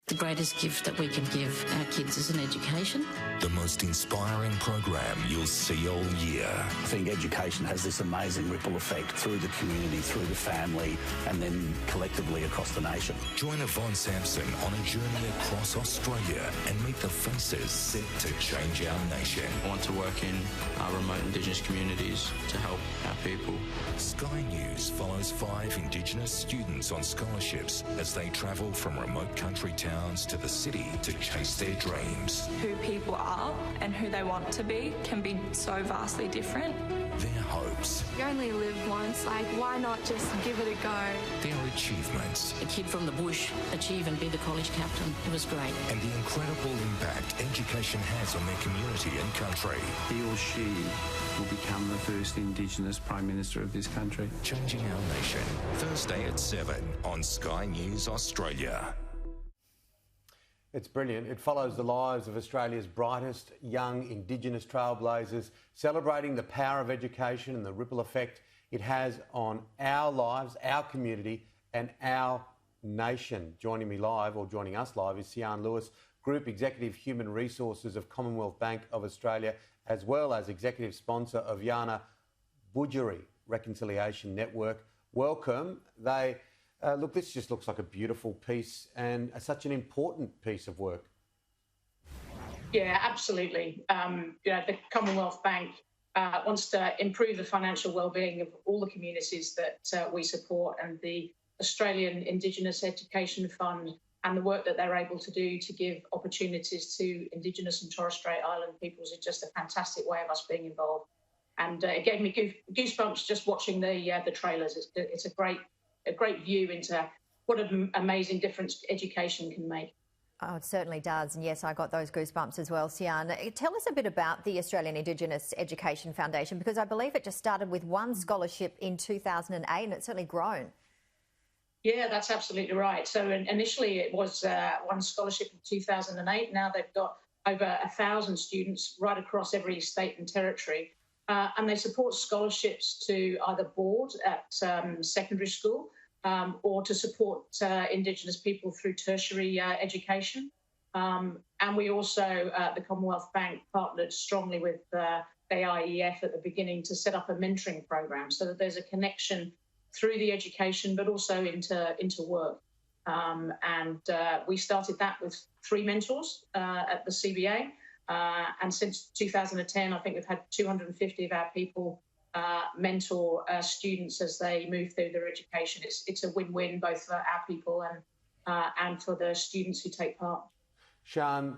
The greatest gift that we can give our kids is an education. The most inspiring program you'll see all year. I think education has this amazing ripple effect through the community, through the family, and then collectively across the nation. Join Yvonne Sampson on a journey across Australia and meet the faces set to change our nation. I want to work in remote Indigenous communities to help our people. Sky News follows 5 Indigenous students on scholarships as they travel from remote country towns to the city to chase their dreams. Who people are and who they want to be can be so vastly different. Their hopes. You only live once, like why not just give it a go? Their achievements. A kid from the bush achieve and be the college captain. It was great. And the incredible impact education has on their community and country. He or she will become the first Indigenous Prime Minister of this country. Changing our nation. Thursday at 7 on Sky News Australia. It's brilliant. It follows the lives of Australia's brightest young Indigenous trailblazers, celebrating the power of education and the ripple effect it has on our lives, our community and our nation. Joining me live, or joining us live, is Sian Lewis, Group Executive Human Resources of Commonwealth Bank of Australia, as well as Executive Sponsor of Yana Budgery Reconciliation Network. Welcome. Look, this just looks like a beautiful piece and such an important piece of work. Yeah, absolutely. The Commonwealth Bank wants to improve the financial wellbeing of all the communities that we support, and the Australian Indigenous Education Fund and the work that they're able to do to give opportunities to Indigenous and Torres Strait Island peoples is just a fantastic way of us being involved. And it gave me goosebumps just watching the trailers. It's a great view into what an amazing difference education can make. Oh, it certainly does. And yes, I got those goosebumps as well. Sian, tell us a bit about the Australian Indigenous Education Foundation, because I believe it just started with one scholarship in 2008 and it's certainly grown. Yeah, that's absolutely right. So initially it was one scholarship in 2008. Now they've got over 1,000 students right across every state and territory. And they support scholarships to either board at secondary school or to support Indigenous people through tertiary education. And we also, the Commonwealth Bank, partnered strongly with AIEF at the beginning to set up a mentoring program so that there's a connection through the education but also into work. And we started that with 3 mentors at the CBA. And since 2010, I think we've had 250 of our people mentor students as they move through their education. It's a win-win both for our people and for the students who take part. Sian,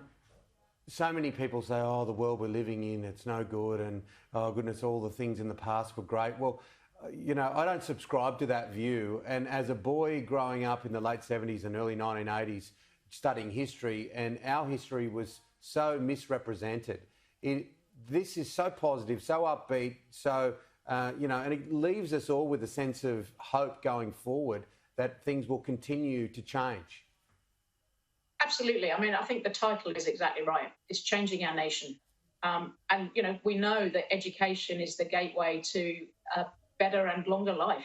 so many people say, oh, the world we're living in, it's no good, and oh goodness, all the things in the past were great. Well, you know, I don't subscribe to that view. And as a boy growing up in the late 70s and early 1980s, studying history, and our history was so misrepresented. This is so positive, so upbeat, so, and it leaves us all with a sense of hope going forward that things will continue to change. Absolutely. I mean, I think the title is exactly right. It's changing our nation. And, we know that education is the gateway to a better and longer life.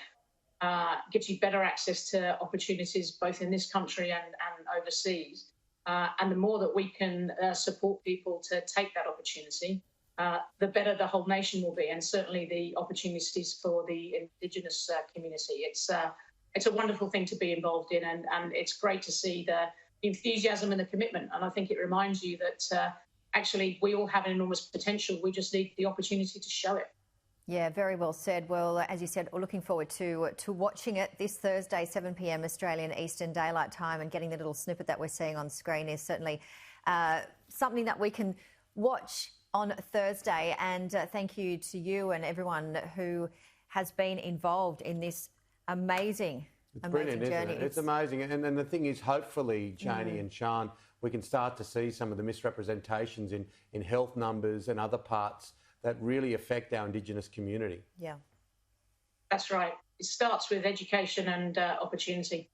Gives you better access to opportunities both in this country and overseas. And the more that we can support people to take that opportunity, the better the whole nation will be, and certainly the opportunities for the Indigenous community. It's a wonderful thing to be involved in, and it's great to see the enthusiasm and the commitment. And I think it reminds you that actually we all have an enormous potential. We just need the opportunity to show it. Yeah, very well said. Well, as you said, we're looking forward to watching it this Thursday, 7 p.m. Australian Eastern Daylight Time, and getting the little snippet that we're seeing on screen is certainly something that we can watch on Thursday. And thank you to you and everyone who has been involved in this amazing brilliant, journey. Isn't it? It's amazing. And then the thing is, hopefully, Janie and Sian, we can start to see some of the misrepresentations in health numbers and other parts that really affect our Indigenous community. Yeah. That's right. It starts with education and opportunity.